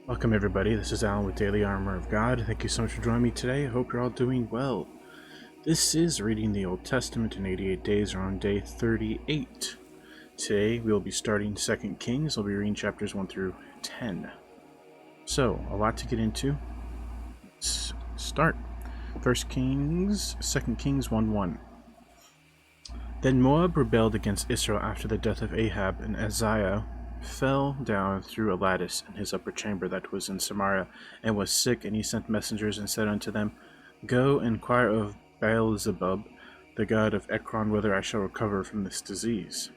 Welcome everybody, this is Alan with Daily Armor of God. Thank you so much for joining me today. I hope you're all doing well. This is Reading the Old Testament in 88 Days. We're on day 38. Today we will be starting 2 Kings. We'll be reading chapters 1 through 10. So, a lot to get into. Let's start. 2 Kings 1:1. Then Moab rebelled against Israel after the death of Ahab, and Uzziah fell down through a lattice in his upper chamber that was in Samaria, and was sick, and he sent messengers and said unto them, Go, inquire of Baal-zebub, the god of Ekron, whether I shall recover from this disease.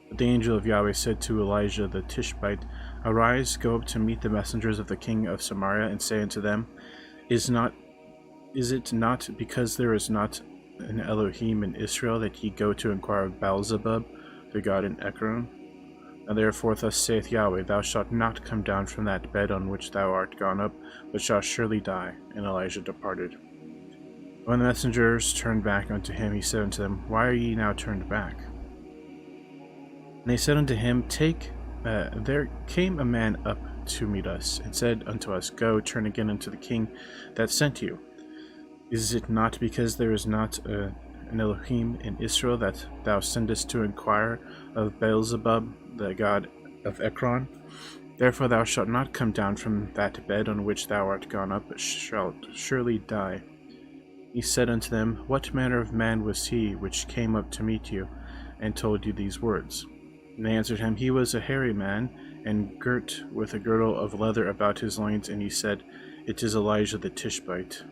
But the angel of Yahweh said to Elijah the Tishbite, Arise, go up to meet the messengers of the king of Samaria, and say unto them, Is it not because there is not an Elohim in Israel that ye go to inquire of Baal-zebub, the god in Ekron? And therefore thus saith Yahweh, Thou shalt not come down from that bed on which thou art gone up, but shalt surely die. And Elijah departed. When the messengers turned back unto him, he said unto them, Why are ye now turned back? And they said unto him, There came a man up to meet us, and said unto us, Go, turn again unto the king that sent you. Is it not because there is not an Elohim in Israel that thou sendest to inquire of Baal-zebub, the god of Ekron? Therefore thou shalt not come down from that bed on which thou art gone up, but shalt surely die. He said unto them, What manner of man was he which came up to meet you, and told you these words? And they answered him, He was a hairy man, and girt with a girdle of leather about his loins, and he said, It is Elijah the Tishbite.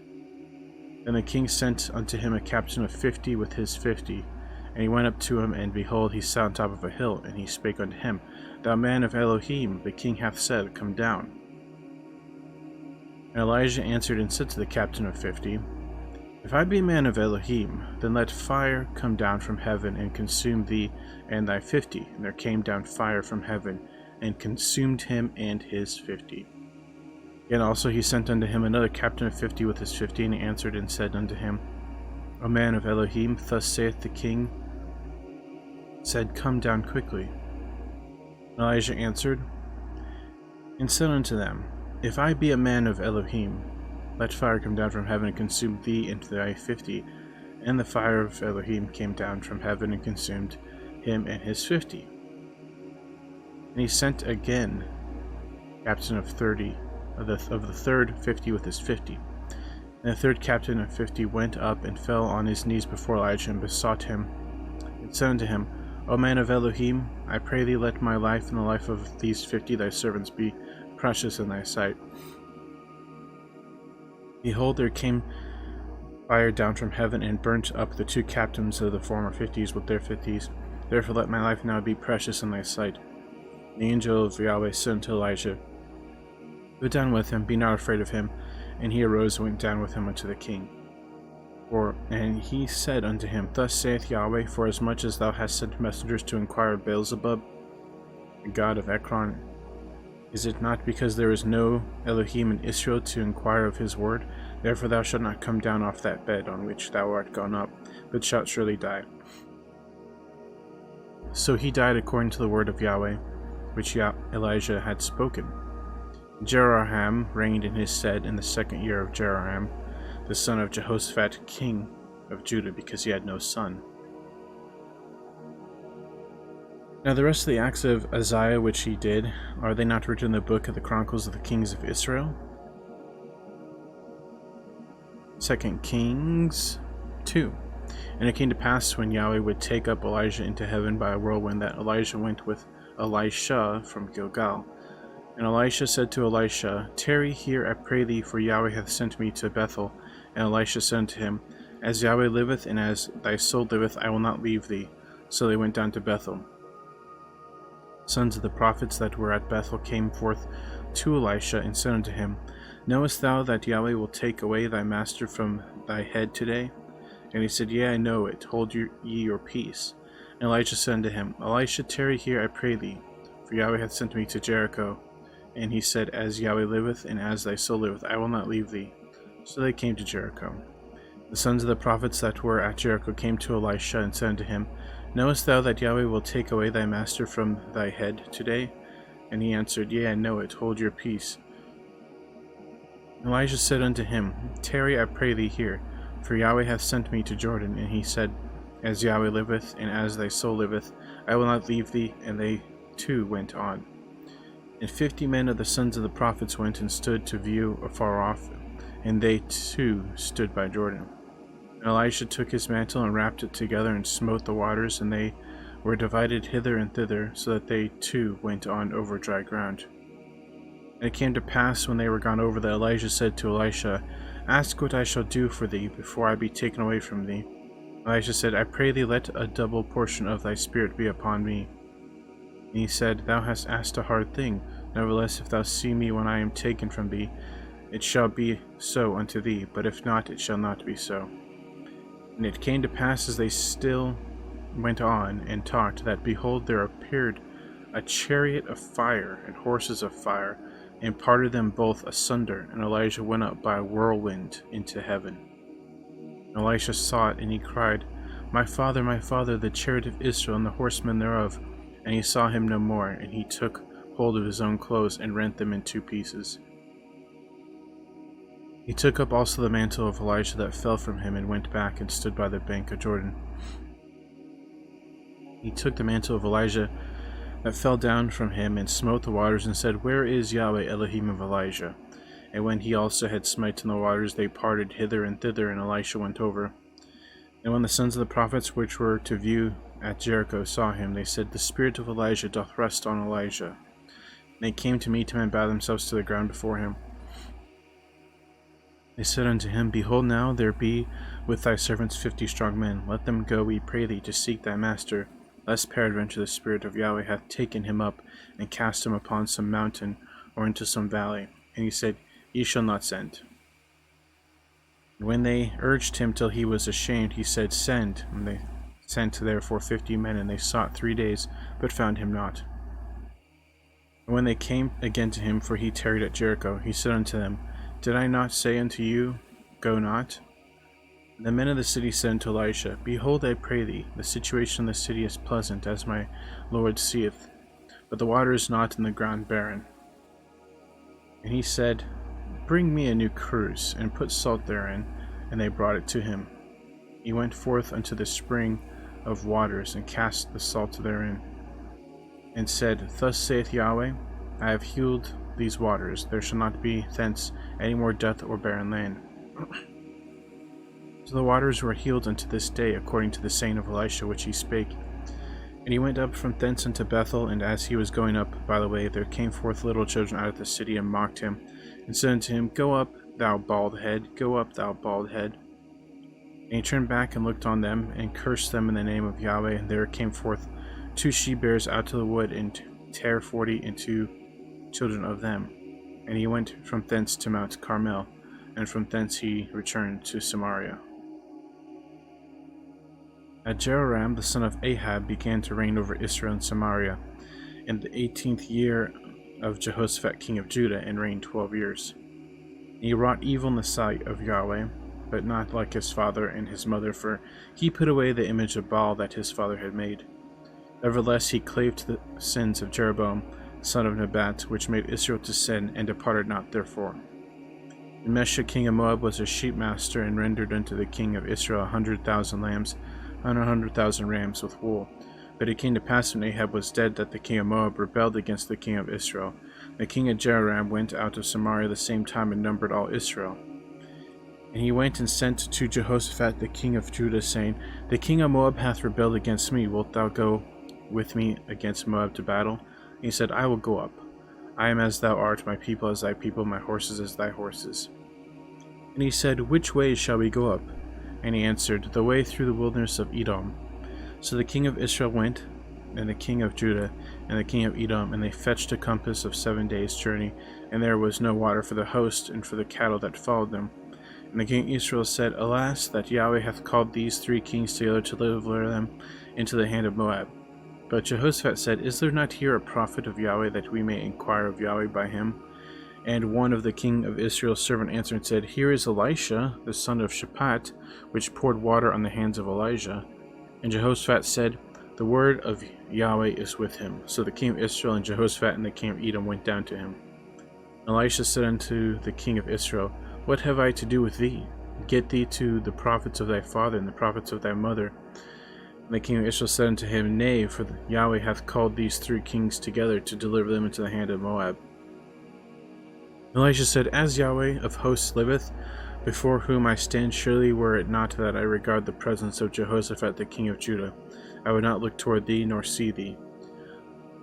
Then the king sent unto him a captain of 50 with his 50. And he went up to him, and behold, he sat on top of a hill, and he spake unto him, Thou man of Elohim, the king hath said, Come down. And Elijah answered and said to the captain of 50, If I be a man of Elohim, then let fire come down from heaven, and consume thee and thy 50. And there came down fire from heaven, and consumed him and his 50. Again also he sent unto him another captain of 50 with his 50, and he answered and said unto him, O man of Elohim, thus saith the king, said, Come down quickly. Elijah answered and said unto them, If I be a man of Elohim, let fire come down from heaven and consume thee and thy 50. And the fire of Elohim came down from heaven and consumed him and his 50. And he sent again captain of 30 of the third 50 with his 50. And the third captain of 50 went up and fell on his knees before Elijah and besought him, and said unto him, O man of Elohim, I pray thee let my life and the life of these 50 thy servants be precious in thy sight. Behold, there came fire down from heaven, and burnt up the two captains of the former 50s with their 50s. Therefore let my life now be precious in thy sight. The angel of Yahweh said unto Elijah, Go down with him, be not afraid of him. And he arose and went down with him unto the king. And he said unto him, Thus saith Yahweh, Forasmuch as thou hast sent messengers to inquire of Baal-zebub, the god of Ekron, is it not because there is no Elohim in Israel to inquire of his word? Therefore thou shalt not come down off that bed on which thou art gone up, but shalt surely die. So he died according to the word of Yahweh, which Elijah had spoken. Jehoram reigned in his stead in the 2nd year of Jehoram, the son of Jehoshaphat, king of Judah, because he had no son. Now the rest of the acts of Uzziah which he did, are they not written in the book of the Chronicles of the Kings of Israel? 2 Kings 2. And it came to pass, when Yahweh would take up Elijah into heaven by a whirlwind, that Elijah went with Elisha from Gilgal. And Elisha said to Elisha, Tarry here, I pray thee, for Yahweh hath sent me to Bethel. And Elisha said unto him, As Yahweh liveth, and as thy soul liveth, I will not leave thee. So they went down to Bethel. Sons of the prophets that were at Bethel came forth to Elisha, and said unto him, Knowest thou that Yahweh will take away thy master from thy head today? And he said, Yea, I know it. Hold ye your peace. And Elisha said unto him, Elisha, tarry here, I pray thee, for Yahweh hath sent me to Jericho. And he said, As Yahweh liveth, and as thy soul liveth, I will not leave thee. So they came to Jericho. The sons of the prophets that were at Jericho came to Elisha, and said unto him, Knowest thou that Yahweh will take away thy master from thy head today? And he answered, Yea, I know it, hold your peace. Elijah said unto him, Tarry, I pray thee here, for Yahweh hath sent me to Jordan. And he said, As Yahweh liveth, and as thy soul liveth, I will not leave thee. And they two went on. And 50 men of the sons of the prophets went and stood to view afar off, and they too stood by Jordan. And Elisha took his mantle and wrapped it together and smote the waters, and they were divided hither and thither, so that they too went on over dry ground. And it came to pass, when they were gone over, that Elijah said to Elisha, Ask what I shall do for thee, before I be taken away from thee. Elisha said, I pray thee, let a double portion of thy spirit be upon me. And he said, Thou hast asked a hard thing. Nevertheless, if thou see me when I am taken from thee, it shall be so unto thee, but if not, it shall not be so. And it came to pass, as they still went on and talked, that behold, there appeared a chariot of fire and horses of fire, and parted them both asunder, and Elijah went up by a whirlwind into heaven. And Elisha saw it, and he cried, my father, the chariot of Israel, and the horsemen thereof. And he saw him no more, and he took hold of his own clothes, and rent them in 2 pieces. He took up also the mantle of Elijah that fell from him, and went back, and stood by the bank of Jordan. He took the mantle of Elijah that fell down from him, and smote the waters, and said, Where is Yahweh Elohim of Elijah? And when he also had smitten the waters, they parted hither and thither, and Elisha went over. And when the sons of the prophets which were to view at Jericho saw him, they said, The spirit of Elijah doth rest on Elijah. And they came to meet him, and bowed themselves to the ground before him. They said unto him, Behold, now there be with thy servants 50 strong men. Let them go, we pray thee, to seek thy master, lest peradventure the Spirit of Yahweh hath taken him up, and cast him upon some mountain, or into some valley. And he said, Ye shall not send. And when they urged him till he was ashamed, he said, Send. And they sent therefore 50 men, and they sought 3 days, but found him not. And when they came again to him, for he tarried at Jericho, he said unto them, Did I not say unto you, Go not? The men of the city said unto Elisha, Behold, I pray thee, the situation in the city is pleasant, as my Lord seeth, but the water is not, and the ground barren. And he said, Bring me a new cruse, and put salt therein. And they brought it to him. He went forth unto the spring of waters, and cast the salt therein, and said, Thus saith Yahweh, I have healed these waters, there shall not be thence any more death or barren land. So the waters were healed unto this day, according to the saying of Elisha which he spake. And he went up from thence unto Bethel, and as he was going up by the way, there came forth little children out of the city, and mocked him, and said unto him, Go up, thou bald head, go up, thou bald head. And he turned back and looked on them, and cursed them in the name of Yahweh. And there came forth 2 she-bears out of the wood, and tare 40 and 2 children of them. And he went from thence to Mount Carmel, and from thence he returned to Samaria. Jehoram the son of Ahab began to reign over Israel and Samaria in the 18th year of Jehoshaphat king of Judah, and reigned 12 years. And he wrought evil in the sight of Yahweh, but not like his father and his mother, for he put away the image of Baal that his father had made. Nevertheless he clave to the sins of Jeroboam son of Nebat, which made Israel to sin, and departed not therefore. And Mesha king of Moab was a sheep master, and rendered unto the king of Israel 100,000 lambs, and 100,000 rams with wool. But it came to pass, when Ahab was dead, that the king of Moab rebelled against the king of Israel. The king of Jehoram went out of Samaria the same time, and numbered all Israel. And he went and sent to Jehoshaphat the king of Judah, saying, The king of Moab hath rebelled against me. Wilt thou go with me against Moab to battle? And he said, I will go up. I am as thou art, my people as thy people, my horses as thy horses. And he said, Which way shall we go up? And he answered, The way through the wilderness of Edom. So the king of Israel went, and the king of Judah, and the king of Edom, and they fetched a compass of 7 days' journey, and there was no water for the host, and for the cattle that followed them. And the king of Israel said, Alas, that Yahweh hath called these 3 kings together to deliver them into the hand of Moab. But Jehoshaphat said, Is there not here a prophet of Yahweh, that we may inquire of Yahweh by him? And one of the king of Israel's servant answered and said, Here is Elisha, the son of Shaphat, which poured water on the hands of Elijah. And Jehoshaphat said, The word of Yahweh is with him. So the king of Israel and Jehoshaphat and the king of Edom went down to him. Elisha said unto the king of Israel, What have I to do with thee? Get thee to the prophets of thy father and the prophets of thy mother. And the king of Israel said unto him, Nay, for Yahweh hath called these 3 kings together to deliver them into the hand of Moab. Elisha said, As Yahweh of hosts liveth, before whom I stand, surely were it not that I regard the presence of Jehoshaphat the king of Judah, I would not look toward thee nor see thee.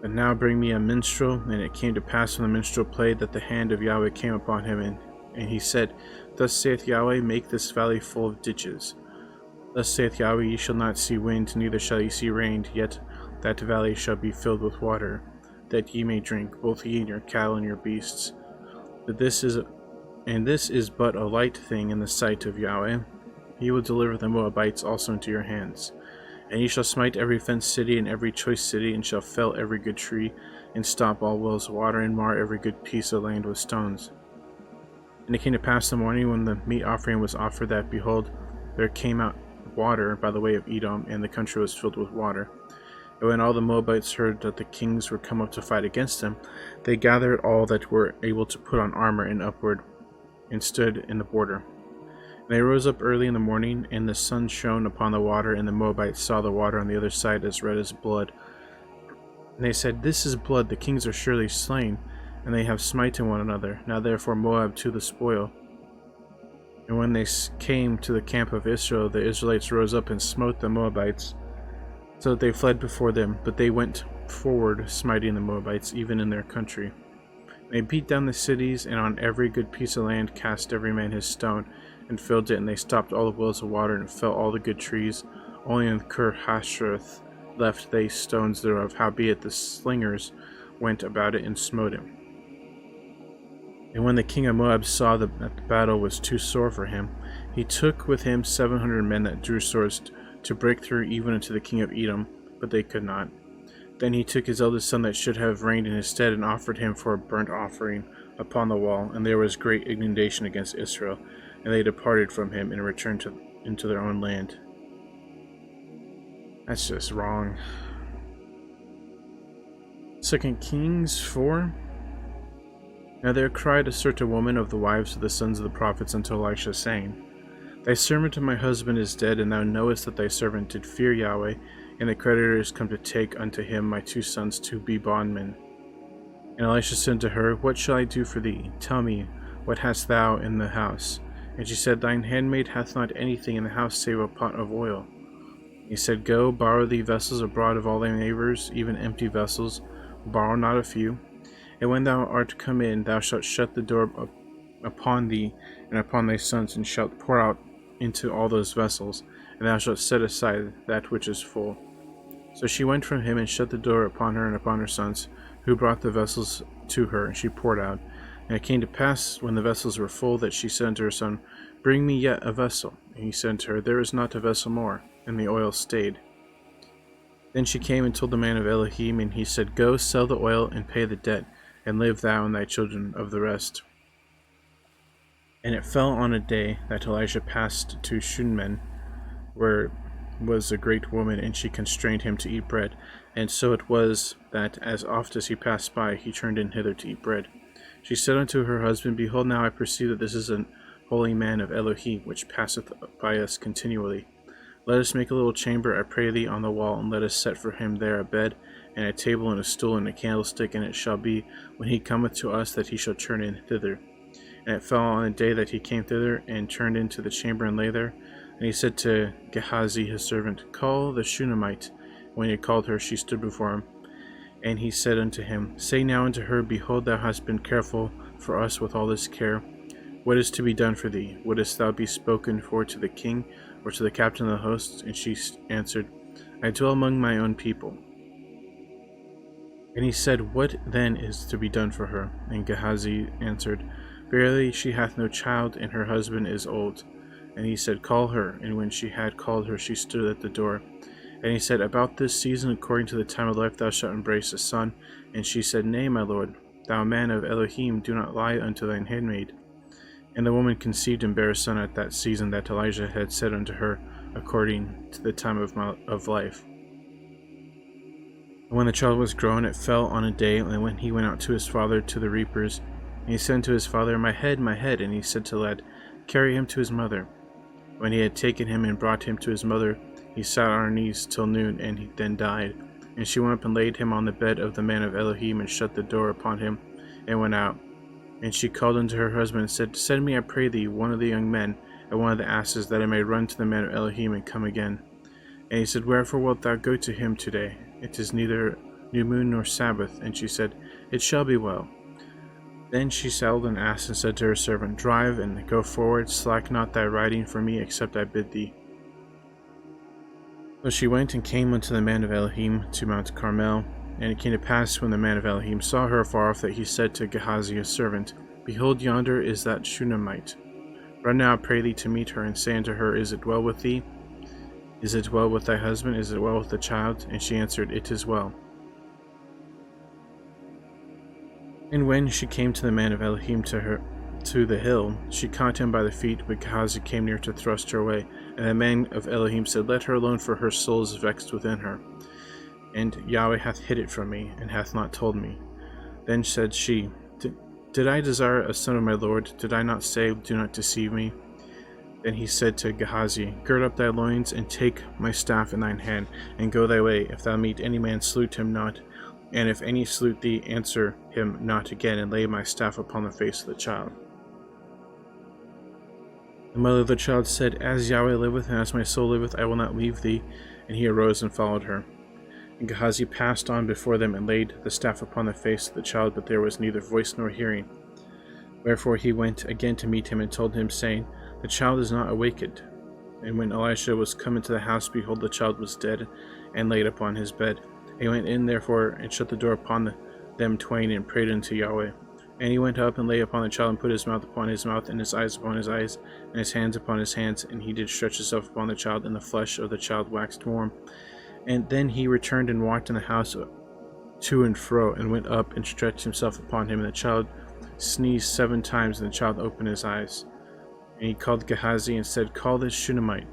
But now bring me a minstrel. And it came to pass when the minstrel played that the hand of Yahweh came upon him, and he said, Thus saith Yahweh, make this valley full of ditches. Thus saith Yahweh, Ye shall not see wind, neither shall ye see rain, yet that valley shall be filled with water, that ye may drink, both ye and your cattle and your beasts. But this is but a light thing in the sight of Yahweh. He will deliver the Moabites also into your hands. And ye shall smite every fenced city and every choice city, and shall fell every good tree, and stop all wells of water, and mar every good piece of land with stones. And it came to pass the morning when the meat offering was offered, that, behold, there came out water by the way of Edom, and the country was filled with water. And when all the Moabites heard that the kings were come up to fight against them, they gathered all that were able to put on armor and upward, and stood in the border. And they rose up early in the morning, and the sun shone upon the water, and the Moabites saw the water on the other side as red as blood. And they said, This is blood, the kings are surely slain, and they have smitten one another. Now therefore Moab to the spoil. And when they came to the camp of Israel, the Israelites rose up and smote the Moabites, so that they fled before them. But they went forward, smiting the Moabites, even in their country. They beat down the cities, and on every good piece of land cast every man his stone, and filled it, and they stopped all the wells of water, and fell all the good trees. Only in Kirhasheth left they stones thereof, howbeit the slingers went about it and smote him. And when the king of Moab saw that the battle was too sore for him, he took with him 700 men that drew swords to break through even unto the king of Edom, but they could not. Then he took his eldest son that should have reigned in his stead, and offered him for a burnt offering upon the wall, and there was great indignation against Israel, and they departed from him and returned into their own land. That's just wrong. 2 Kings 4. Now there cried a certain woman of the wives of the sons of the prophets unto Elisha, saying, Thy servant and my husband is dead, and thou knowest that thy servant did fear Yahweh, and the creditors come to take unto him my 2 sons to be bondmen. And Elisha said to her, What shall I do for thee? Tell me, what hast thou in the house? And she said, Thine handmaid hath not anything in the house save a pot of oil. He said, Go, borrow thee vessels abroad of all thy neighbors, even empty vessels, borrow not a few. And when thou art come in, thou shalt shut the door upon thee and upon thy sons, and shalt pour out into all those vessels, and thou shalt set aside that which is full. So she went from him, and shut the door upon her and upon her sons, who brought the vessels to her, and she poured out. And it came to pass, when the vessels were full, that she said unto her son, Bring me yet a vessel. And he said unto her, There is not a vessel more. And the oil stayed. Then she came and told the man of Elohim, and he said, Go, sell the oil, and pay the debt, and live thou and thy children of the rest. And it fell on a day that Elisha passed to Shunem, where was a great woman, and she constrained him to eat bread. And so it was that as oft as he passed by, he turned in hither to eat bread. She said unto her husband, Behold, now I perceive that this is an holy man of Elohim, which passeth by us continually. Let us make a little chamber, I pray thee, on the wall, and let us set for him there a bed, and a table, and a stool, and a candlestick. And it shall be, when he cometh to us, that he shall turn in thither. And it fell on a day that he came thither, and turned into the chamber, and lay there. And he said to Gehazi his servant, Call the Shunammite. When he had called her, she stood before him. And he said unto him, Say now unto her, Behold, thou hast been careful for us with all this care. What is to be done for thee? Wouldest thou be spoken for to the king, or to the captain of the hosts? And she answered, I dwell among my own people. And he said, What then is to be done for her? And Gehazi answered, Verily she hath no child, and her husband is old. And he said, Call her. And when she had called her, she stood at the door. And he said, About this season, according to the time of life, thou shalt embrace a son. And she said, Nay, my lord, thou man of Elohim, do not lie unto thine handmaid. And the woman conceived and bare a son at that season that Elijah had said unto her, according to the time of life. And when the child was grown, it fell on a day, and when he went out to his father to the reapers, and he said to his father, my head, my head. And he said to the lad, carry him to his mother. When he had taken him and brought him to his mother, he sat on her knees till noon, and he then died. And she went up and laid him on the bed of the man of Elohim, and shut the door upon him, and went out. And she called unto her husband, and said, send me, I pray thee, one of the young men, and one of the asses, that I may run to the man of Elohim, and come again. And he said, wherefore wilt thou go to him today? It is neither new moon nor Sabbath. And she said, it shall be well. Then she saddled an ass, and said to her servant, drive, and go forward, slack not thy riding for me, except I bid thee. So she went and came unto the man of Elohim to Mount Carmel. And it came to pass, when the man of Elohim saw her afar off, that he said to Gehazi his servant, behold, yonder is that Shunammite. Run now, I pray thee, to meet her, and say unto her, is it well with thee? Is it well with thy husband? Is it well with the child? And she answered, it is well. And when she came to the man of Elohim to the hill, she caught him by the feet, but Gehazi came near to thrust her away. And the man of Elohim said, let her alone, for her soul is vexed within her. And Yahweh hath hid it from me, and hath not told me. Then said she, did I desire a son of my Lord? Did I not say, do not deceive me? Then he said to Gehazi, gird up thy loins, and take my staff in thine hand, and go thy way. If thou meet any man, salute him not. And if any salute thee, answer him not again, and lay my staff upon the face of the child. The mother of the child said, as Yahweh liveth, and as my soul liveth, I will not leave thee. And he arose and followed her. And Gehazi passed on before them, and laid the staff upon the face of the child, but there was neither voice nor hearing. Wherefore he went again to meet him, and told him, saying, the child is not awakened. And when Elisha was come into the house, behold, the child was dead, and laid upon his bed. He went in therefore, and shut the door upon them twain, and prayed unto Yahweh. And he went up, and lay upon the child, and put his mouth upon his mouth, and his eyes upon his eyes, and his hands upon his hands. And he did stretch himself upon the child, and the flesh of the child waxed warm. And then he returned and walked in the house to and fro, and went up and stretched himself upon him. And the child sneezed 7 times, and the child opened his eyes. And he called Gehazi, and said, call this Shunammite.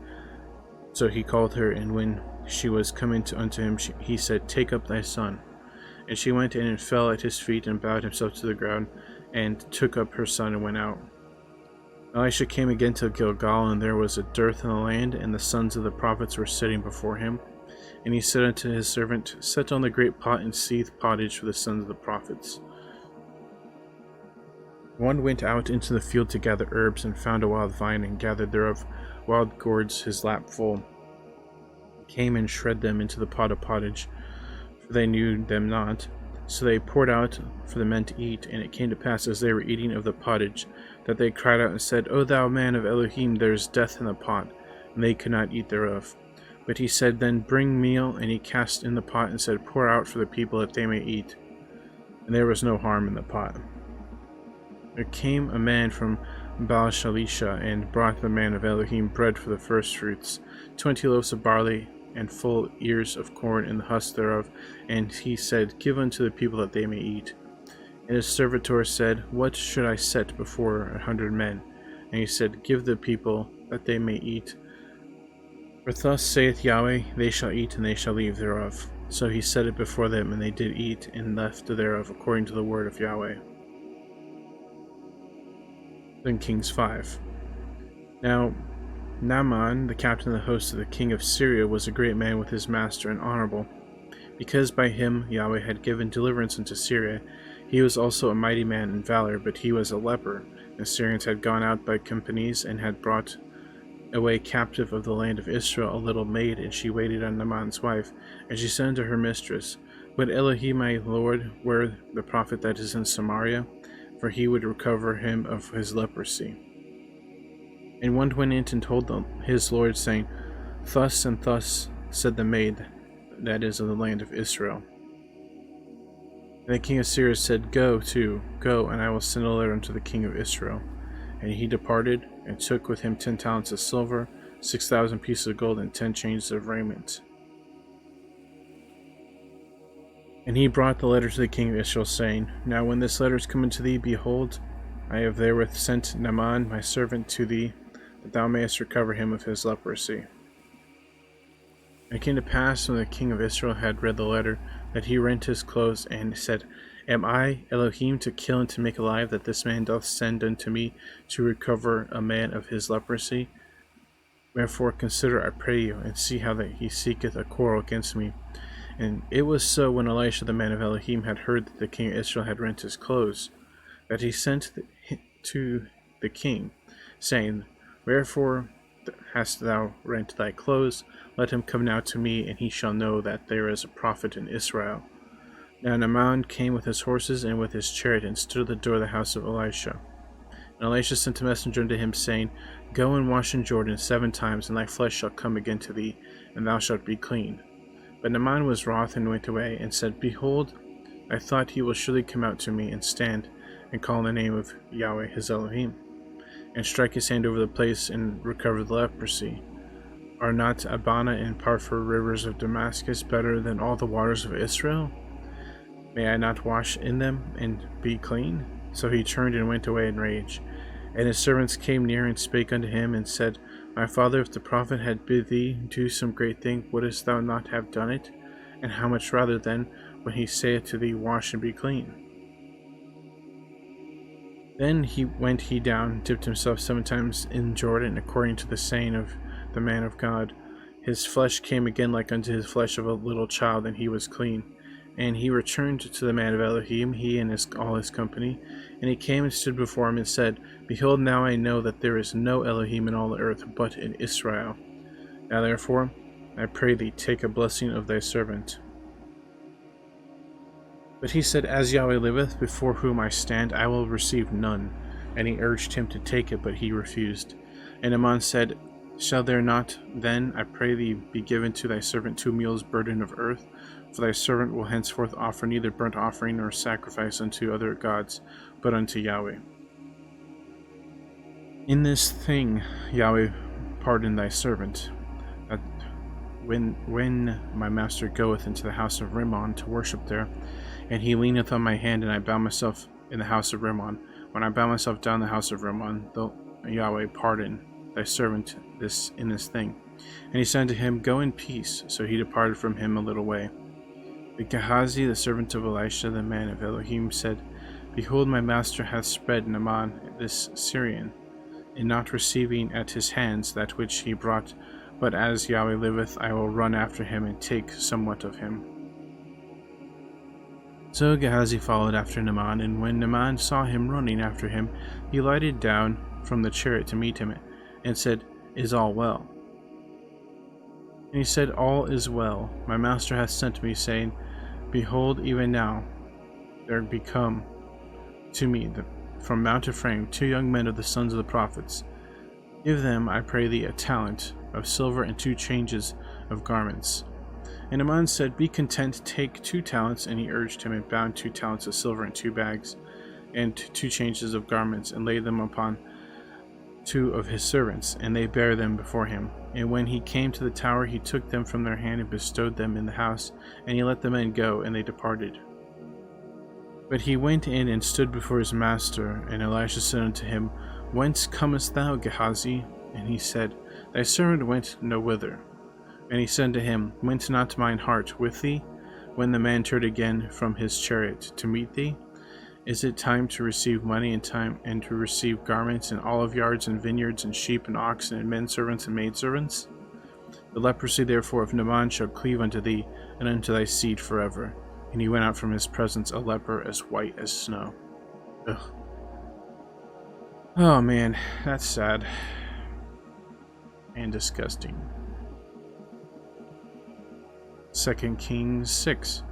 So he called her, and when she was coming unto him, he said, take up thy son. And she went in and fell at his feet, and bowed himself to the ground, and took up her son, and went out. Elisha came again to Gilgal, and there was a dearth in the land, and the sons of the prophets were sitting before him. And he said unto his servant, set on the great pot, and seethe pottage for the sons of the prophets. One went out into the field to gather herbs, and found a wild vine, and gathered thereof wild gourds his lap full. Came and shred them into the pot of pottage, for they knew them not. So they poured out for the men to eat. And it came to pass, as they were eating of the pottage, that they cried out and said, O thou man of Elohim, there is death in the pot. And they could not eat thereof. But he said, then bring meal. And he cast in the pot, and said, pour out for the people, that they may eat. And there was no harm in the pot. There came a man from Baal-Shalisha, and brought the man of Elohim bread for the firstfruits, 20 loaves of barley, and full ears of corn, and the husk thereof. And he said, give unto the people, that they may eat. And his servitor said, what should I set before 100 men? And he said, give the people, that they may eat. For thus saith Yahweh, they shall eat, and they shall leave thereof. So he set it before them, and they did eat, and left thereof, according to the word of Yahweh. Then Kings 5. Now Naaman, the captain of the host of the king of Syria, was a great man with his master, and honorable, because by him Yahweh had given deliverance unto Syria. He was also a mighty man in valor, but he was a leper. The Syrians had gone out by companies, and had brought away captive of the land of Israel a little maid, and she waited on Naaman's wife. And she said unto her mistress, would Elohim my lord were the prophet that is in Samaria? For he would recover him of his leprosy. And one went in and told his lord, saying, thus and thus said the maid, that is of the land of Israel. And the king of Syria said, go, and I will send a letter unto the king of Israel. And he departed, and took with him 10 talents of silver, 6,000 pieces of gold, and 10 changes of raiment. And he brought the letter to the king of Israel, saying, now when this letter is come unto thee, behold, I have therewith sent Naaman my servant to thee, that thou mayest recover him of his leprosy. And it came to pass, when the king of Israel had read the letter, that he rent his clothes, and said, Am I Elohim to kill and to make alive, that this man doth send unto me to recover a man of his leprosy? Wherefore consider, I pray you, and see how that he seeketh a quarrel against me. And it was so, when Elisha the man of Elohim had heard that the king of Israel had rent his clothes, that he sent to the king, saying, Wherefore hast thou rent thy clothes? Let him come now to me, and he shall know that there is a prophet in Israel. Now Naaman came with his horses and with his chariot, and stood at the door of the house of Elisha. And Elisha sent a messenger unto him, saying, Go and wash in Jordan 7 times, and thy flesh shall come again to thee, and thou shalt be clean. But Naaman was wroth, and went away, and said, Behold, I thought he will surely come out to me, and stand, and call on the name of Yahweh his Elohim, and strike his hand over the place, and recover the leprosy. Are not Abana and Parphor rivers of Damascus better than all the waters of Israel? May I not wash in them, and be clean? So he turned and went away in rage. And his servants came near, and spake unto him, and said, My father, if the prophet had bid thee do some great thing, wouldest thou not have done it? And how much rather then, when he saith to thee, Wash and be clean? Then went he down, and dipped himself 7 times in Jordan, according to the saying of the man of God. His flesh came again like unto his flesh of a little child, and he was clean. And he returned to the man of Elohim, he and all his company. And he came and stood before him, and said, Behold, now I know that there is no Elohim in all the earth but in Israel. Now therefore, I pray thee, take a blessing of thy servant. But he said, As Yahweh liveth, before whom I stand, I will receive none. And he urged him to take it, but he refused. And Naaman said, Shall there not then, I pray thee, be given to thy servant 2 mules burden of earth? For thy servant will henceforth offer neither burnt offering nor sacrifice unto other gods, but unto Yahweh. In this thing Yahweh pardon thy servant, that when my master goeth into the house of Rimmon to worship there, and he leaneth on my hand, and I bow myself in the house of Rimmon, when I bow myself down the house of Rimmon, though Yahweh pardon thy servant in this thing. And he said unto him, Go in peace. So he departed from him a little way. But Gehazi, the servant of Elisha, the man of Elohim, said, Behold, my master hath spread Naaman this Syrian, in not receiving at his hands that which he brought, but as Yahweh liveth, I will run after him, and take somewhat of him. So Gehazi followed after Naaman, and when Naaman saw him running after him, he lighted down from the chariot to meet him, and said, Is all well? And he said, All is well. My master hath sent me, saying, Behold, even now there be come to me from Mount Ephraim 2 young men of the sons of the prophets. Give them, I pray thee, a talent of silver and 2 changes of garments. And Naaman said, Be content, take 2 talents. And he urged him, and bound 2 talents of silver in 2 bags, and 2 changes of garments, and laid them upon 2 of his servants, and they bare them before him. And when he came to the tower, he took them from their hand, and bestowed them in the house, and he let the men go, and they departed. But he went in and stood before his master, and Elisha said unto him, Whence comest thou, Gehazi? And he said, Thy servant went no whither. And he said to him, Went not mine heart with thee, when the man turned again from his chariot to meet thee? Is it time to receive money, and to receive garments, and olive yards, and vineyards, and sheep, and oxen, and men servants, and maidservants? The leprosy therefore of Naaman shall cleave unto thee, and unto thy seed forever. And he went out from his presence a leper as white as snow. Ugh. Oh man, that's sad. And disgusting. 2 Kings 6.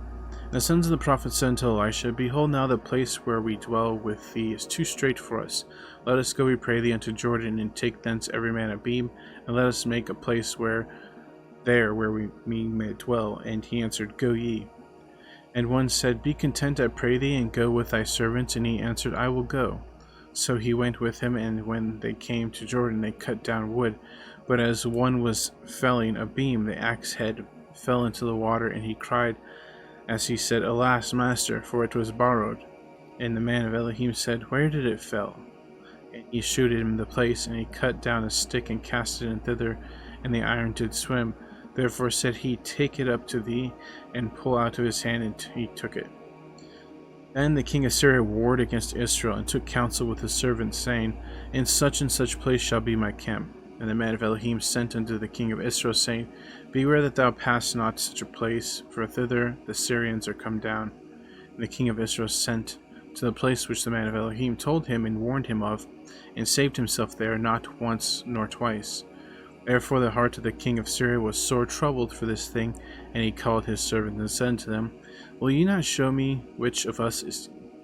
The sons of the prophets said unto Elisha, Behold, now the place where we dwell with thee is too strait for us. Let us go, we pray thee, unto Jordan, and take thence every man a beam, and let us make a place where we may dwell. And he answered, Go ye. And one said, Be content, I pray thee, and go with thy servants. And he answered, I will go. So he went with him, and when they came to Jordan, they cut down wood. But as one was felling a beam, the axe head fell into the water, and he cried, as he said, Alas, master, for it was borrowed. And the man of Elohim said, Where did it fell? And he shewed him the place, and he cut down a stick, and cast it in thither, and the iron did swim. Therefore said he, Take it up to thee, and pull out of his hand, and he took it. Then the king of Syria warred against Israel, and took counsel with his servants, saying, In such and such place shall be my camp. And the man of Elohim sent unto the king of Israel, saying, Beware that thou pass not such a place, for thither the Syrians are come down. And the king of Israel sent to the place which the man of Elohim told him and warned him of, and saved himself there not once nor twice. Therefore the heart of the king of Syria was sore troubled for this thing, and he called his servants and said to them, Will ye not show me which of us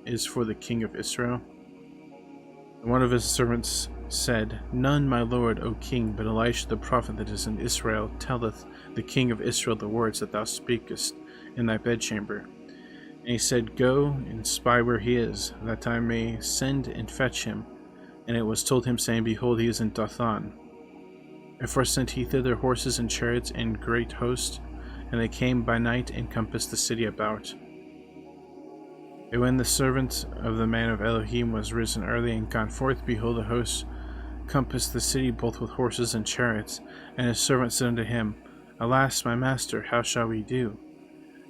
is for the king of Israel? And one of his servants said, None, my lord, O king, but Elisha the prophet that is in Israel telleth the king of Israel the words that thou speakest in thy bedchamber. And he said, Go and spy where he is, that I may send and fetch him. And it was told him, saying, Behold, he is in Dothan. Therefore sent he thither horses and chariots and great host, and they came by night and compassed the city about. And when the servant of the man of Elohim was risen early and gone forth, behold, the host compassed the city both with horses and chariots. And his servant said unto him, Alas, my master, how shall we do?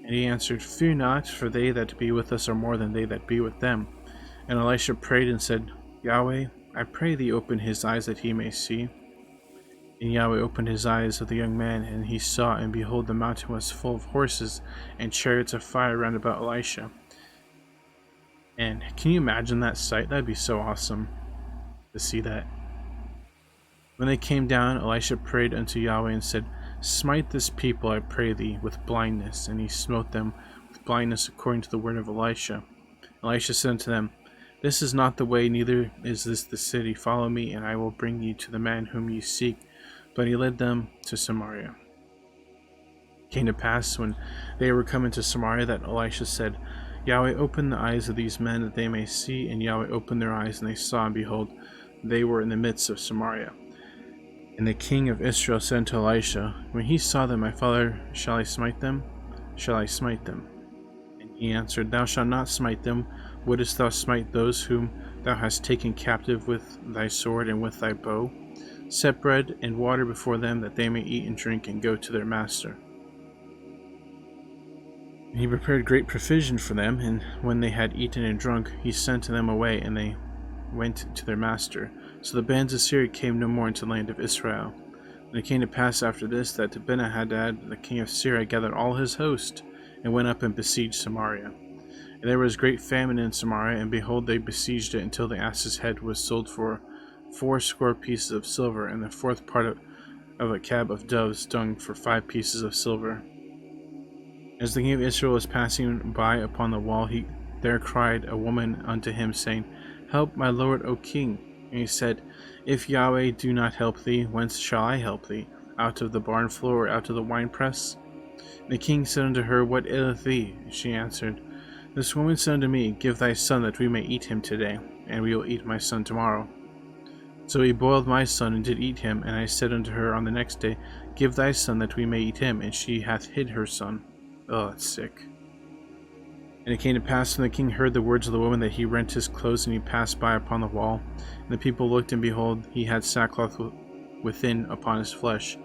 And he answered, Fear not, for they that be with us are more than they that be with them. And Elisha prayed and said, Yahweh, I pray thee, open his eyes that he may see. And Yahweh opened his eyes of the young man, and he saw, and behold, the mountain was full of horses and chariots of fire round about Elisha. And can you imagine that sight? That'd be so awesome to see that. When they came down, Elisha prayed unto Yahweh and said, Smite this people, I pray thee, with blindness. And he smote them with blindness according to the word of Elisha. Elisha said unto them, This is not the way, neither is this the city. Follow me, and I will bring you to the man whom ye seek. But he led them to Samaria. It came to pass, when they were come into Samaria, that Elisha said, Yahweh, open the eyes of these men, that they may see. And Yahweh opened their eyes, and they saw, and behold, they were in the midst of Samaria. And the king of Israel said unto Elisha, When he saw them, my father, shall I smite them? Shall I smite them? And he answered, Thou shalt not smite them. Wouldest thou smite those whom thou hast taken captive with thy sword and with thy bow? Set bread and water before them, that they may eat and drink, and go to their master. And he prepared great provision for them, and when they had eaten and drunk, he sent them away, and they went to their master. So the bands of Syria came no more into the land of Israel. And it came to pass after this, that Ben-Hadad, the king of Syria, gathered all his host, and went up and besieged Samaria. And there was great famine in Samaria, and behold, they besieged it until the ass's head was sold for 80 pieces of silver, and the fourth part of a cab of dove's dung for 5 pieces of silver. As the king of Israel was passing by upon the wall, there cried a woman unto him, saying, Help, my lord, O king. And he said, If Yahweh do not help thee, whence shall I help thee? Out of the barn floor, or out of the winepress? And the king said unto her, What aileth thee? And she answered, This woman said unto me, Give thy son, that we may eat him today, and we will eat my son tomorrow. So he boiled my son, and did eat him. And I said unto her on the next day, Give thy son, that we may eat him. And she hath hid her son. Oh, that's sick. And it came to pass, when the king heard the words of the woman, that he rent his clothes, and he passed by upon the wall. And the people looked, and behold, he had sackcloth within upon his flesh.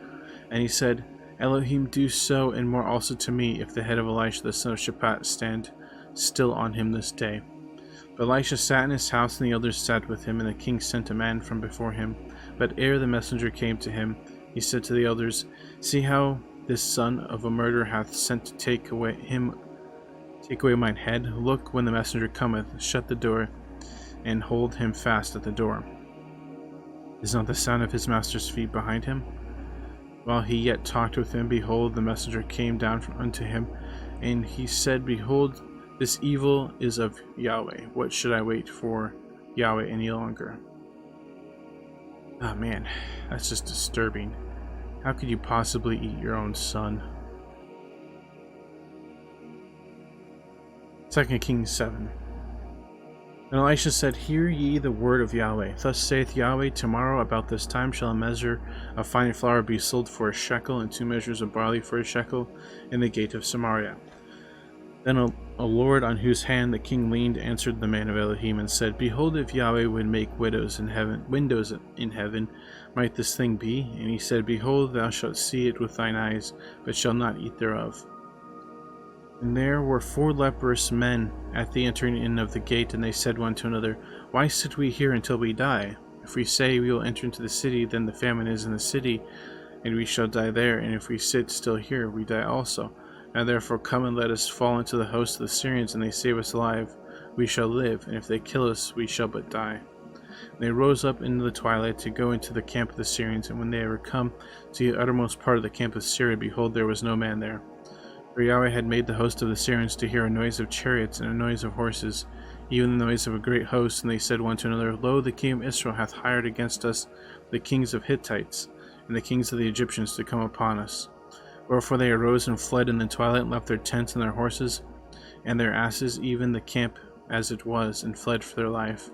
And he said, Elohim do so, and more also to me, if the head of Elisha the son of Shaphat stand still on him this day. But Elisha sat in his house, and the elders sat with him, and the king sent a man from before him. But ere the messenger came to him, he said to the elders, See how this son of a murderer hath sent to take away mine head. Look, when the messenger cometh, shut the door, and hold him fast at the door. Is not the sound of his master's feet behind him? While he yet talked with him, behold, the messenger came down unto him, and he said, Behold, this evil is of Yahweh. What should I wait for Yahweh any longer? Oh man, that's just disturbing. How could you possibly eat your own son? 2 Kings 7. And Elisha said, Hear ye the word of Yahweh. Thus saith Yahweh, Tomorrow about this time shall a measure of fine flour be sold for a shekel, and 2 measures of barley for a shekel, in the gate of Samaria. Then a Lord on whose hand the king leaned answered the man of Elohim, and said, Behold, if Yahweh would make windows in heaven, might this thing be? And he said, Behold, thou shalt see it with thine eyes, but shalt not eat thereof. And there were 4 leprous men at the entering in of the gate, and they said one to another, Why sit we here until we die? If we say we will enter into the city, then the famine is in the city, and we shall die there. And if we sit still here, we die also. Now therefore come and let us fall into the host of the Syrians, and they save us alive, we shall live, and if they kill us, we shall but die. And they rose up into the twilight to go into the camp of the Syrians, and when they were come to the uttermost part of the camp of Syria, behold, there was no man there. For Yahweh had made the host of the Syrians to hear a noise of chariots and a noise of horses, even the noise of a great host. And they said one to another, Lo, the king of Israel hath hired against us the kings of Hittites and the kings of the Egyptians to come upon us. Wherefore they arose and fled in the twilight, and left their tents and their horses and their asses, even the camp as it was, and fled for their life.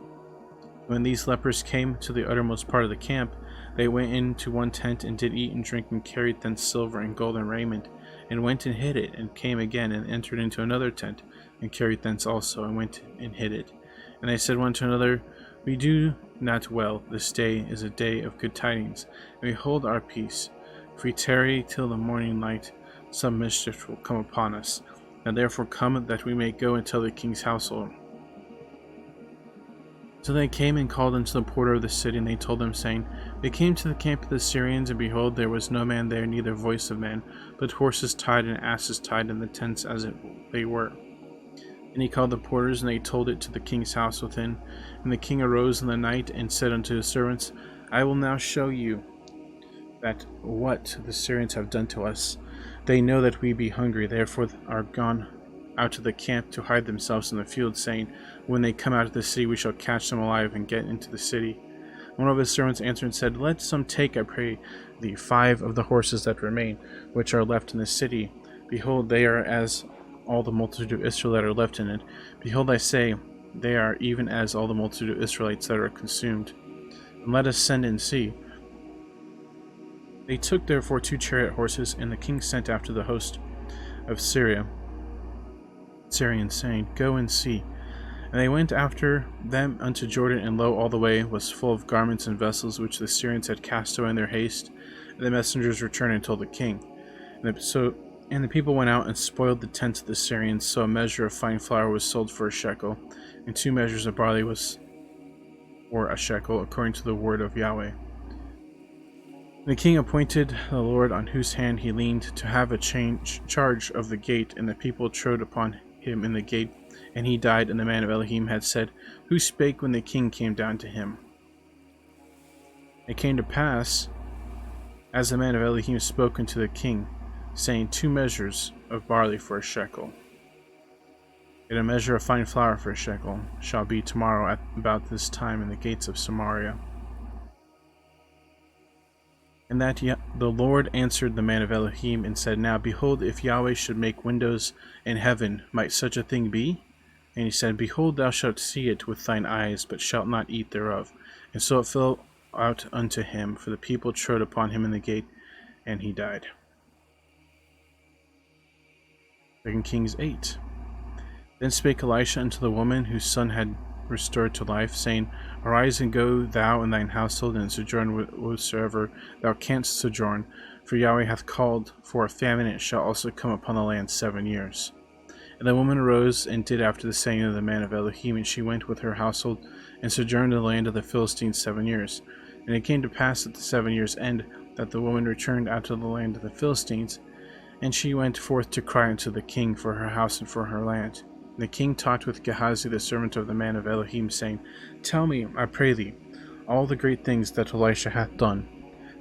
When these lepers came to the uttermost part of the camp, they went into one tent, and did eat and drink, and carried thence silver and gold and raiment, and went and hid it, and came again, and entered into another tent, and carried thence also, and went and hid it. And they said one to another, We do not well, this day is a day of good tidings, and we hold our peace. If we tarry till the morning light, some mischief will come upon us. Now therefore come, that we may go and tell the king's household. So they came and called unto the porter of the city, and they told them, saying, They came to the camp of the Syrians, and behold, there was no man there, neither voice of man, but horses tied and asses tied in the tents as they were. And he called the porters, and they told it to the king's house within. And the king arose in the night, and said unto his servants, I will now show you that what the Syrians have done to us. They know that we be hungry, therefore are gone out of the camp to hide themselves in the field, saying, When they come out of the city, we shall catch them alive and get into the city. One of his servants answered and said, Let some take, I pray thee, 5 of the horses that remain, which are left in the city. Behold, they are as all the multitude of Israel that are left in it. Behold, I say, they are even as all the multitude of Israelites that are consumed. And let us send and see. They took therefore 2 chariot horses, and the king sent after the host of Syrians, saying, Go and see. And they went after them unto Jordan, and lo, all the way was full of garments and vessels which the Syrians had cast away in their haste. And the messengers returned and told the king. And the people went out and spoiled the tents of the Syrians. So a measure of fine flour was sold for a shekel, and 2 measures of barley was for a shekel, according to the word of Yahweh. The king appointed the Lord, on whose hand he leaned, to have a charge of the gate, and the people trode upon him in the gate, and he died. And the man of Elohim had said, Who spake when the king came down to him? It came to pass, as the man of Elohim spoke unto the king, saying, 2 measures of barley for a shekel, and a measure of fine flour for a shekel, shall be tomorrow at about this time in the gates of Samaria. And that the Lord answered the man of Elohim, and said, Now behold, if Yahweh should make windows in heaven, might such a thing be? And he said, Behold, thou shalt see it with thine eyes, but shalt not eat thereof. And so it fell out unto him, for the people trode upon him in the gate, and he died. 2 Kings 8. Then spake Elisha unto the woman whose son had restored to life, saying, Arise and go thou and thine household, and sojourn whatsoever thou canst sojourn, for Yahweh hath called for a famine, and it shall also come upon the land 7 years. And the woman arose and did after the saying of the man of Elohim, and she went with her household, and sojourned in the land of the Philistines 7 years. And it came to pass at the 7 years' end, that the woman returned out of the land of the Philistines, and she went forth to cry unto the king for her house and for her land. And the king talked with Gehazi the servant of the man of Elohim, saying, Tell me, I pray thee, all the great things that Elisha hath done.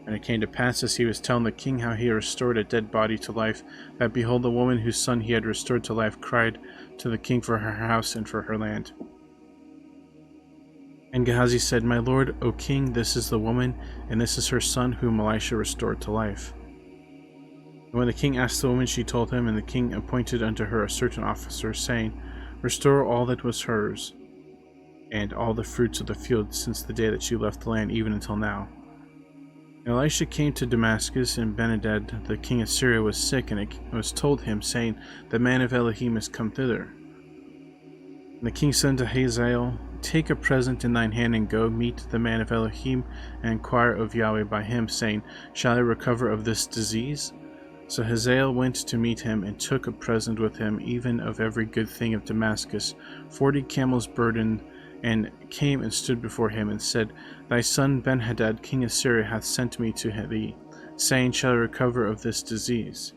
And it came to pass, as he was telling the king how he had restored a dead body to life, that behold, the woman whose son he had restored to life cried to the king for her house and for her land. And Gehazi said, My lord, O king, this is the woman, and this is her son whom Elisha restored to life. And when the king asked the woman, she told him, and the king appointed unto her a certain officer, saying, Restore all that was hers, and all the fruits of the field, since the day that she left the land, even until now. And Elisha came to Damascus, and Benhadad the king of Syria was sick, and it was told him, saying, The man of Elohim is come thither. And the king said to Hazael Take a present in thine hand, and go meet the man of Elohim, and inquire of Yahweh by him, saying, Shall I recover of this disease? So Hazael went to meet him, and took a present with him, even of every good thing of Damascus, 40 camels burdened, and came and stood before him, and said, Thy son Benhadad, king of Syria, hath sent me to thee, saying, Shall I recover of this disease?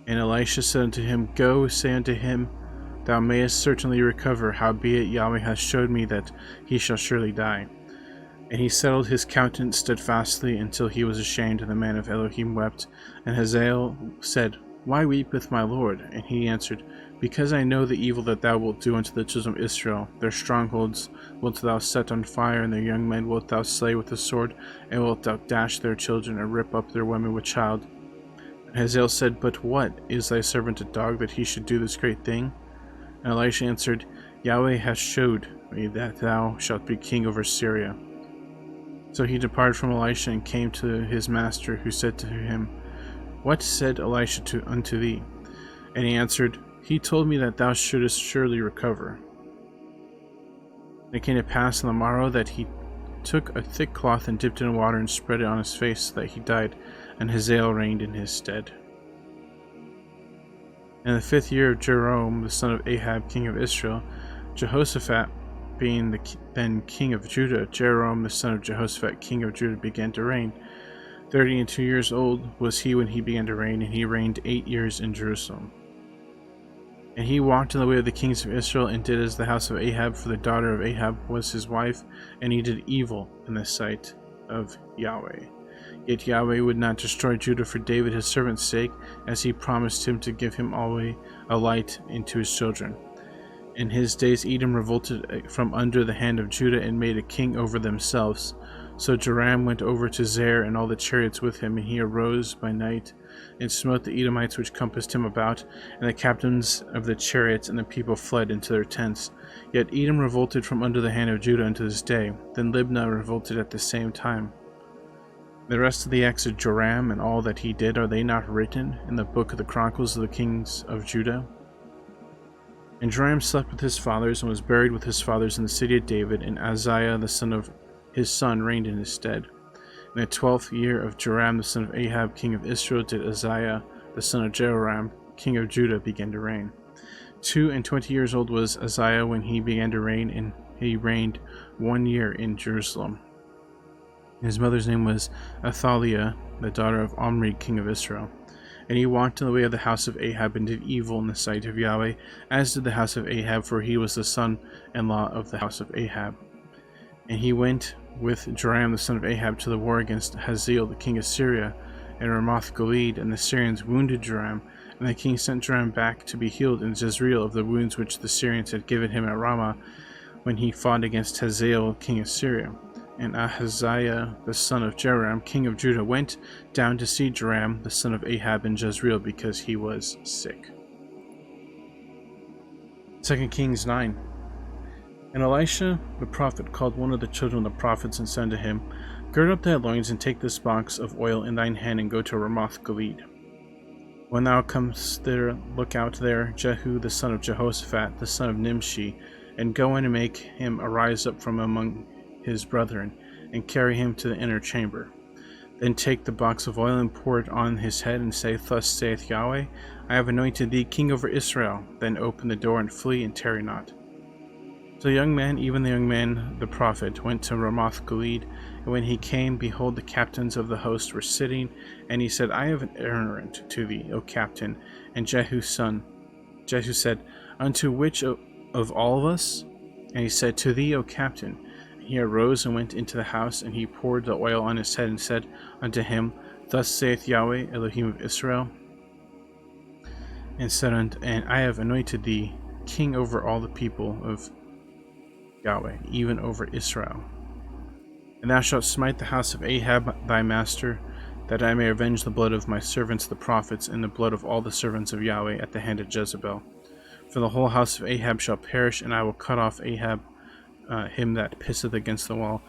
And Elisha said unto him, Go, say unto him, Thou mayest certainly recover, howbeit Yahweh hath showed me that he shall surely die. And he settled his countenance steadfastly until he was ashamed, and the man of Elohim wept. And Hazael said, Why weepeth my lord? And he answered, Because I know the evil that thou wilt do unto the children of Israel. Their strongholds wilt thou set on fire, and their young men wilt thou slay with the sword, and wilt thou dash their children, and rip up their women with child. And Hazael said, But what? Is thy servant a dog, that he should do this great thing? And Elisha answered, Yahweh hath showed me that thou shalt be king over Syria. So he departed from Elisha, and came to his master, who said to him, What said Elisha unto thee? And he answered, He told me that thou shouldest surely recover. And it came to pass on the morrow that he took a thick cloth, and dipped it in water, and spread it on his face, so that he died, and Hazael reigned in his stead. In the 5th year of Jeroboam the son of Ahab, king of Israel, Jehoshaphat being then king of Judah, Jeroboam the son of Jehoshaphat, king of Judah, began to reign. 32 years old was he when he began to reign, and he reigned 8 years in Jerusalem. And he walked in the way of the kings of Israel, and did as the house of Ahab, for the daughter of Ahab was his wife, and he did evil in the sight of Yahweh. Yet Yahweh would not destroy Judah for David his servant's sake, as he promised him to give him always a light into his children. In his days Edom revolted from under the hand of Judah, and made a king over themselves. So Joram went over to Zair, and all the chariots with him, and he arose by night, and smote the Edomites which compassed him about, and the captains of the chariots, and the people fled into their tents. Yet Edom revolted from under the hand of Judah unto this day. Then Libnah revolted at the same time. The rest of the acts of Joram, and all that he did, are they not written in the book of the Chronicles of the kings of Judah? And Joram slept with his fathers, and was buried with his fathers in the city of David, and Uzziah the son of his son reigned in his stead. In the 12th year of Joram the son of Ahab, king of Israel, did Uzziah the son of Jehoram, king of Judah, begin to reign. 22 years old was Uzziah when he began to reign, and he reigned 1 year in Jerusalem. His mother's name was Athaliah, the daughter of Omri, king of Israel. And he walked in the way of the house of Ahab, and did evil in the sight of Yahweh, as did the house of Ahab, for he was the son-in-law of the house of Ahab. And he went with Joram the son of Ahab to the war against Hazael the king of Syria, and Ramoth-Gilead, and the Syrians wounded Joram, and the king sent Joram back to be healed in Jezreel of the wounds which the Syrians had given him at Ramah, when he fought against Hazael king of Syria. And Ahaziah the son of Jehoram, king of Judah, went down to see Joram the son of Ahab in Jezreel, because he was sick. 2 Kings 9. And Elisha the prophet called one of the children of the prophets, and said to him, Gird up thy loins, and take this box of oil in thine hand, and go to Ramoth-Gilead. When thou comest there, look out there Jehu the son of Jehoshaphat, the son of Nimshi, and go in and make him arise up from among his brethren, and carry him to the inner chamber. Then take the box of oil, and pour it on his head, and say, Thus saith Yahweh, I have anointed thee king over Israel. Then open the door, and flee, and tarry not. So the young man, even the young man the prophet, went to Ramoth-Gilead, and when he came, behold, the captains of the host were sitting, and he said, I have an errand to thee, O captain. And Jehu said, Unto which of all of us? And he said, To thee, O captain. He arose and went into the house, and he poured the oil on his head, and said unto him, Thus saith Yahweh, Elohim of Israel, and I have anointed thee king over all the people of Yahweh, even over Israel. And thou shalt smite the house of Ahab thy master, that I may avenge the blood of my servants the prophets, and the blood of all the servants of Yahweh at the hand of Jezebel. For the whole house of Ahab shall perish, and I will cut off Ahab, him that pisseth against the wall,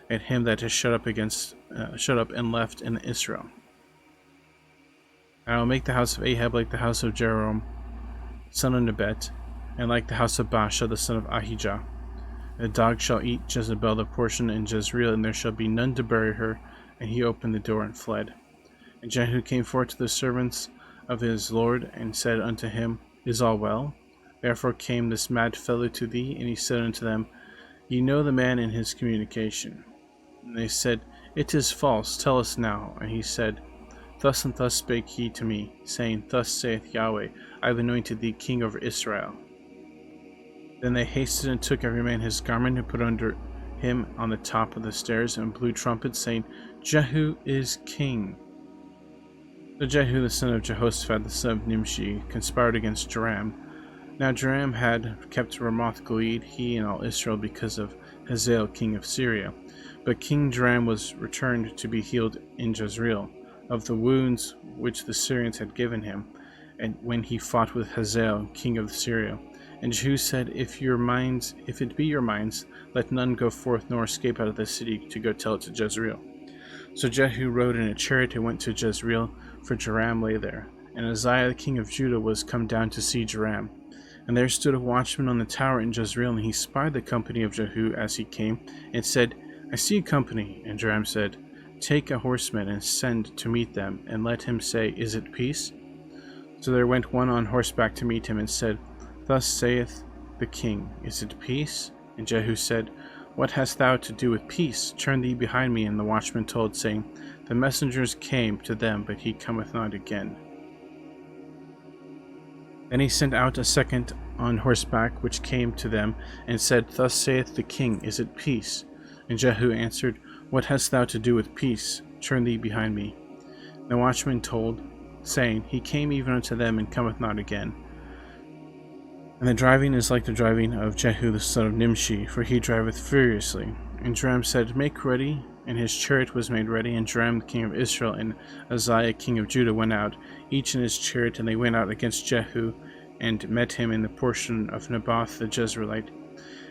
and him that is shut up and left in Israel. And I will make the house of Ahab like the house of Jeroboam, son of Nebat, and like the house of Baasha, the son of Ahijah. The dog shall eat Jezebel the portion in Jezreel, and there shall be none to bury her. And he opened the door and fled. And Jehu came forth to the servants of his lord, and said unto him, Is all well? Therefore came this mad fellow to thee. And he said unto them, Ye know the man in his communication. And they said, It is false, tell us now. And he said, Thus and thus spake he to me, saying, Thus saith Yahweh, I have anointed thee king over Israel. Then they hasted and took every man his garment, and put under him on the top of the stairs, and blew trumpets, saying, Jehu is king. So Jehu the son of Jehoshaphat the son of Nimshi conspired against Joram. Now Joram had kept Ramoth Gilead, he and all Israel, because of Hazael king of Syria. But King Joram was returned to be healed in Jezreel, of the wounds which the Syrians had given him, and when he fought with Hazael king of Syria. And Jehu said, If it be your minds, let none go forth nor escape out of the city to go tell it to Jezreel. So Jehu rode in a chariot and went to Jezreel, for Joram lay there. And Uzziah the king of Judah was come down to see Joram. And there stood a watchman on the tower in Jezreel, and he spied the company of Jehu as he came, and said, I see a company. And Joram said, Take a horseman and send to meet them, and let him say, Is it peace? So there went one on horseback to meet him, and said, Thus saith the king, Is it peace? And Jehu said, What hast thou to do with peace? Turn thee behind me. And the watchman told, saying, The messengers came to them, but he cometh not again. Then he sent out a second on horseback, which came to them, and said, Thus saith the king, Is it peace? And Jehu answered, What hast thou to do with peace? Turn thee behind me. And the watchman told, saying, He came even unto them, and cometh not again. And the driving is like the driving of Jehu the son of Nimshi, for he driveth furiously. And Joram said, Make ready. And his chariot was made ready, and Joram the king of Israel and Uzziah king of Judah went out, each in his chariot, and they went out against Jehu, and met him in the portion of Naboth the Jezreelite.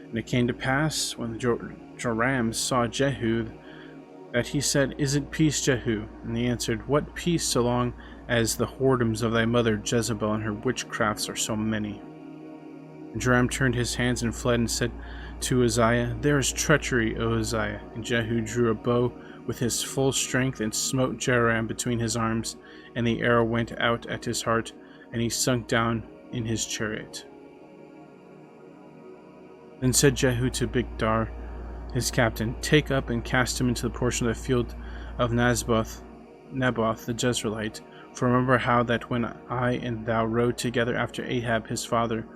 And it came to pass, when Joram saw Jehu, that he said, Is it peace, Jehu? And he answered, What peace, so long as the whoredoms of thy mother Jezebel and her witchcrafts are so many? And Joram turned his hands and fled, and said to Uzziah, There is treachery, O Uzziah. And Jehu drew a bow with his full strength, and smote Joram between his arms, and the arrow went out at his heart, and he sunk down in his chariot. Then said Jehu to Bigdar, his captain, Take up and cast him into the portion of the field of Naboth the Jezreelite. For remember how that when I and thou rode together after Ahab his father,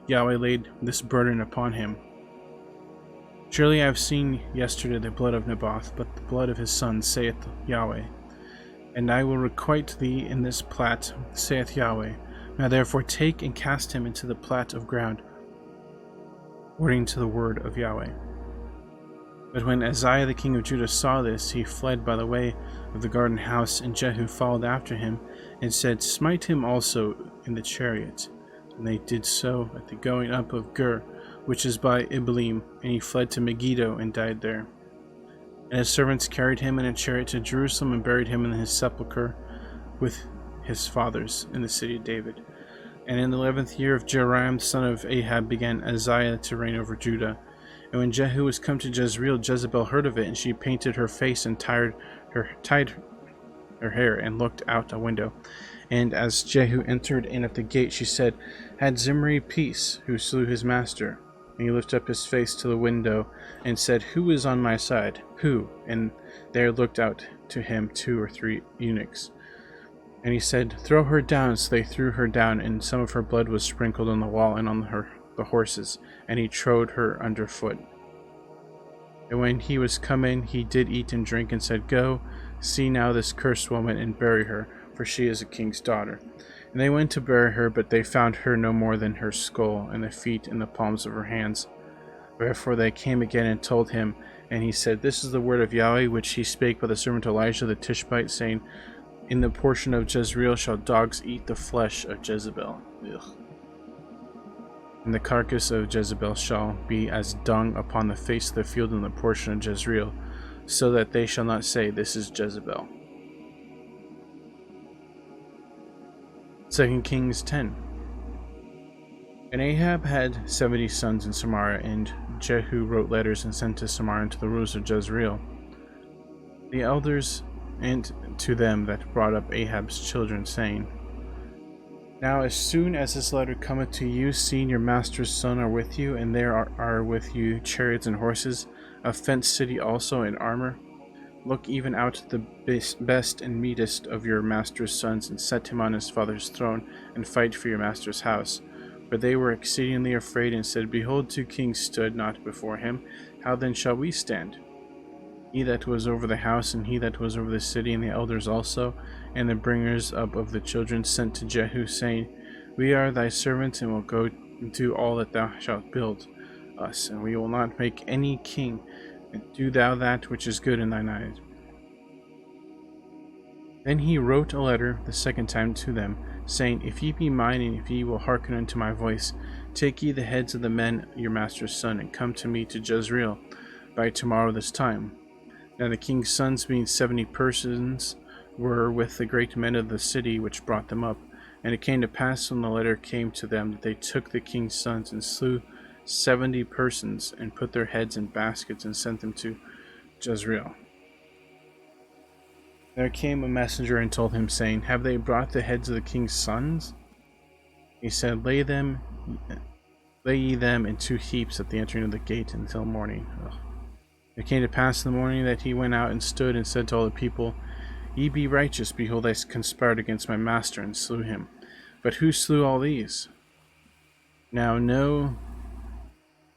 Yahweh laid this burden upon him. Surely I have seen yesterday the blood of Naboth, but the blood of his son, saith Yahweh. And I will requite thee in this plat, saith Yahweh. Now therefore take and cast him into the plat of ground, according to the word of Yahweh. But when Uzziah the king of Judah saw this, he fled by the way of the garden house, and Jehu followed after him, and said, Smite him also in the chariot. And they did so at the going up of Gur, which is by Iblim, and he fled to Megiddo and died there. And his servants carried him in a chariot to Jerusalem, and buried him in his sepulchre with his fathers in the city of David. And in the 11th year of Joram, son of Ahab, began Uzziah to reign over Judah. And when Jehu was come to Jezreel, Jezebel heard of it, and she painted her face and tied her hair, and looked out a window. And as Jehu entered in at the gate, she said, Had Zimri peace, who slew his master? And he lifted up his face to the window, and said, Who is on my side? Who? And there looked out to him 2 or 3 eunuchs. And he said, Throw her down. So they threw her down, and some of her blood was sprinkled on the wall and on the horses, and he trode her under foot. And when he was come in, he did eat and drink, and said, Go, see now this cursed woman, and bury her, for she is a king's daughter. And they went to bury her, but they found her no more than her skull, and the feet, and the palms of her hands. Wherefore they came again and told him, and he said, This is the word of Yahweh, which he spake by the servant Elijah the Tishbite, saying, In the portion of Jezreel shall dogs eat the flesh of Jezebel. Ugh. And the carcass of Jezebel shall be as dung upon the face of the field in the portion of Jezreel, so that they shall not say, This is Jezebel. 2 Kings 10. And Ahab had 70 sons in Samaria, and Jehu wrote letters and sent to Samaria and to the rulers of Jezreel, the elders, and to them that brought up Ahab's children, saying, Now as soon as this letter cometh to you, seeing your master's son are with you, and there are with you chariots and horses, a fenced city also in armor, look even out the best and meetest of your master's sons, and set him on his father's throne, and fight for your master's house. For they were exceedingly afraid, and said, Behold, 2 kings stood not before him. How then shall we stand? He that was over the house, and he that was over the city, and the elders also, and the bringers up of the children, sent to Jehu, saying, We are thy servants, and will go do all that thou shalt build us, and we will not make any king, and do thou that which is good in thine eyes. Then he wrote a letter the second time to them, saying, If ye be mine, and if ye will hearken unto my voice, take ye the heads of the men your master's son, and come to me to Jezreel by tomorrow this time. Now the king's sons, being 70 persons, were with the great men of the city which brought them up. And it came to pass when the letter came to them that they took the king's sons and slew 70 persons, and put their heads in baskets, and sent them to Jezreel. There came a messenger and told him, saying, Have they brought the heads of the king's sons? He said, Lay ye them in 2 heaps at the entering of the gate until morning. It came to pass in the morning that he went out and stood and said to all the people, Ye be righteous, behold, I conspired against my master and slew him. But who slew all these? Now know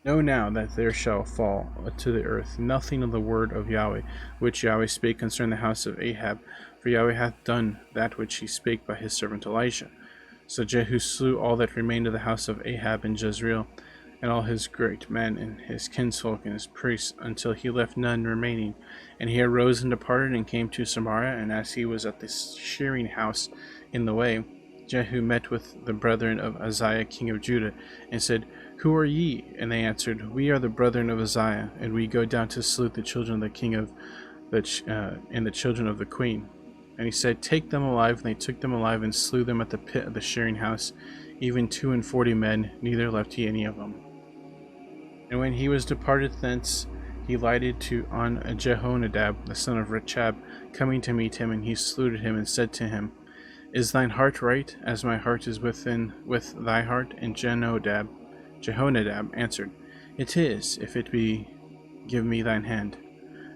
now that there shall fall to the earth nothing of the word of Yahweh, which Yahweh spake concerning the house of Ahab, for Yahweh hath done that which he spake by his servant Elisha. So Jehu slew all that remained of the house of Ahab in Jezreel, and all his great men, and his kinsfolk, and his priests, until he left none remaining. And he arose and departed, and came to Samaria, and as he was at the shearing house in the way, Jehu met with the brethren of Uzziah king of Judah, and said, Who are ye? And they answered, We are the brethren of Uzziah, and we go down to salute the children of the king of and the children of the queen. And he said, Take them alive. And they took them alive, and slew them at the pit of the shearing house, even 42 men, neither left he any of them. And when he was departed thence, he lighted on Jehonadab, the son of Rechab, coming to meet him, and he saluted him, and said to him, Is thine heart right, as my heart is with thy heart? And Jehonadab answered, It is, if it be, give me thine hand.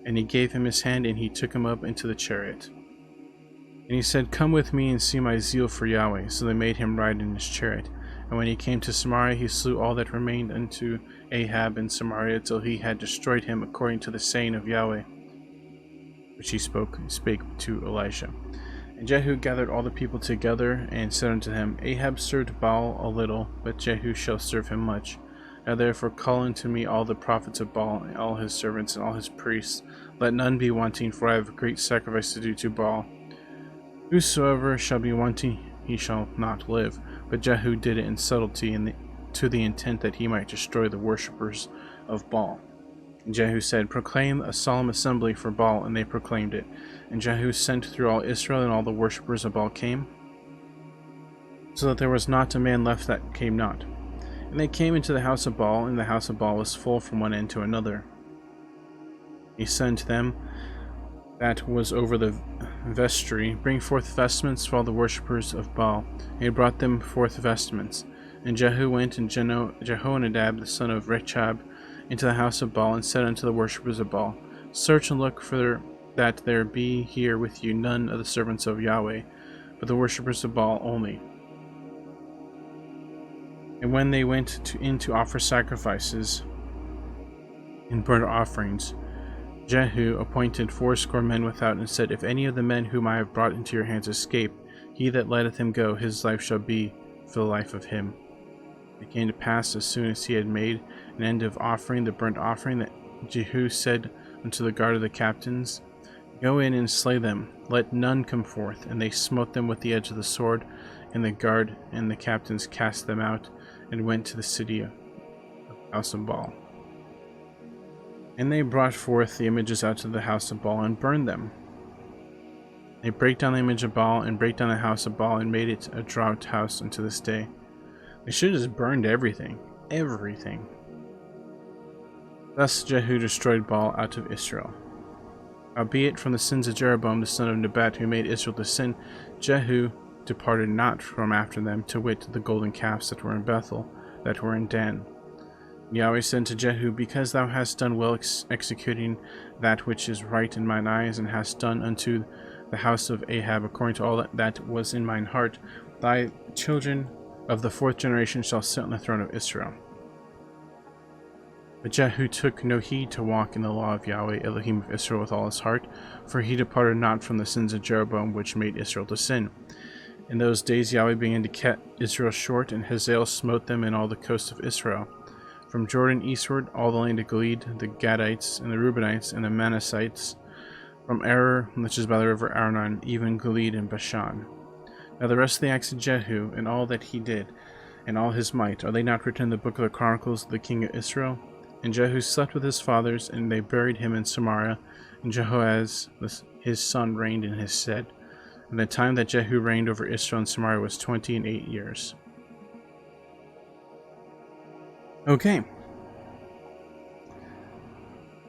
And he gave him his hand, and he took him up into the chariot. And he said, Come with me, and see my zeal for Yahweh. So they made him ride in his chariot. And when he came to Samaria, he slew all that remained unto Ahab in Samaria, till he had destroyed him, according to the saying of Yahweh, which he spake to Elisha. And Jehu gathered all the people together, and said unto them, Ahab served Baal a little, but Jehu shall serve him much. Now therefore call unto me all the prophets of Baal, and all his servants, and all his priests. Let none be wanting, for I have a great sacrifice to do to Baal. Whosoever shall be wanting, he shall not live. But Jehu did it in subtlety, to the intent that he might destroy the worshippers of Baal. And Jehu said, Proclaim a solemn assembly for Baal, and they proclaimed it. And Jehu sent through all Israel, and all the worshippers of Baal came, so that there was not a man left that came not. And they came into the house of Baal, and the house of Baal was full from one end to another. He said to them that was over the vestry, Bring forth vestments for all the worshippers of Baal. And he brought them forth vestments. And Jehu went, and Jehonadab the son of Rechab, into the house of Baal, and said unto the worshippers of Baal, Search and look for that there be here with you none of the servants of Yahweh, but the worshippers of Baal only. And when they went in to offer sacrifices and burnt offerings, Jehu appointed 80 men without, and said, If any of the men whom I have brought into your hands escape, he that letteth him go, his life shall be for the life of him. It came to pass, as soon as he had made an end of offering the burnt offering, that Jehu said unto the guard of the captains, Go in and slay them, let none come forth. And they smote them with the edge of the sword, and the guard and the captains cast them out, and went to the city of house of Baal. And they brought forth the images out of the house of Baal, and burned them. They brake down the image of Baal, and brake down the house of Baal, and made it a draught house unto this day. They should have just burned everything. Everything. Thus Jehu destroyed Baal out of Israel. Howbeit from the sins of Jeroboam the son of Nebat, who made Israel to sin, Jehu departed not from after them, to wit, the golden calves that were in Bethel, that were in Dan. And Yahweh said to Jehu, Because thou hast done well executing that which is right in mine eyes, and hast done unto the house of Ahab according to all that was in mine heart, thy children of the fourth generation shall sit on the throne of Israel. But Jehu took no heed to walk in the law of Yahweh Elohim of Israel with all his heart, for he departed not from the sins of Jeroboam, which made Israel to sin. In those days Yahweh began to cut Israel short, and Hazael smote them in all the coast of Israel. From Jordan eastward, all the land of Gilead, the Gadites, and the Reubenites, and the Manassites, from Aror, which is by the river Arnon, even Gilead and Bashan. Now the rest of the acts of Jehu, and all that he did, and all his might, are they not written in the book of the Chronicles of the king of Israel? And Jehu slept with his fathers, and they buried him in Samaria, and Jehoaz his son reigned in his stead. And the time that Jehu reigned over Israel and Samaria was 28 years. Okay.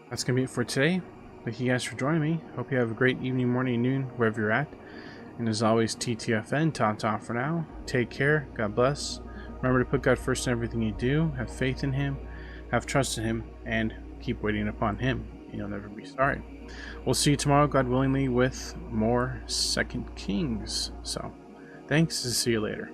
That's going to be it for today. Thank you guys for joining me. Hope you have a great evening, morning, noon, wherever you're at. And as always, TTFN, ta-ta for now. Take care. God bless. Remember to put God first in everything you do. Have faith in Him. Have trust in Him. And keep waiting upon Him. You'll never be sorry. We'll see you tomorrow, God willingly, with more 2 Kings. So, thanks, and see you later.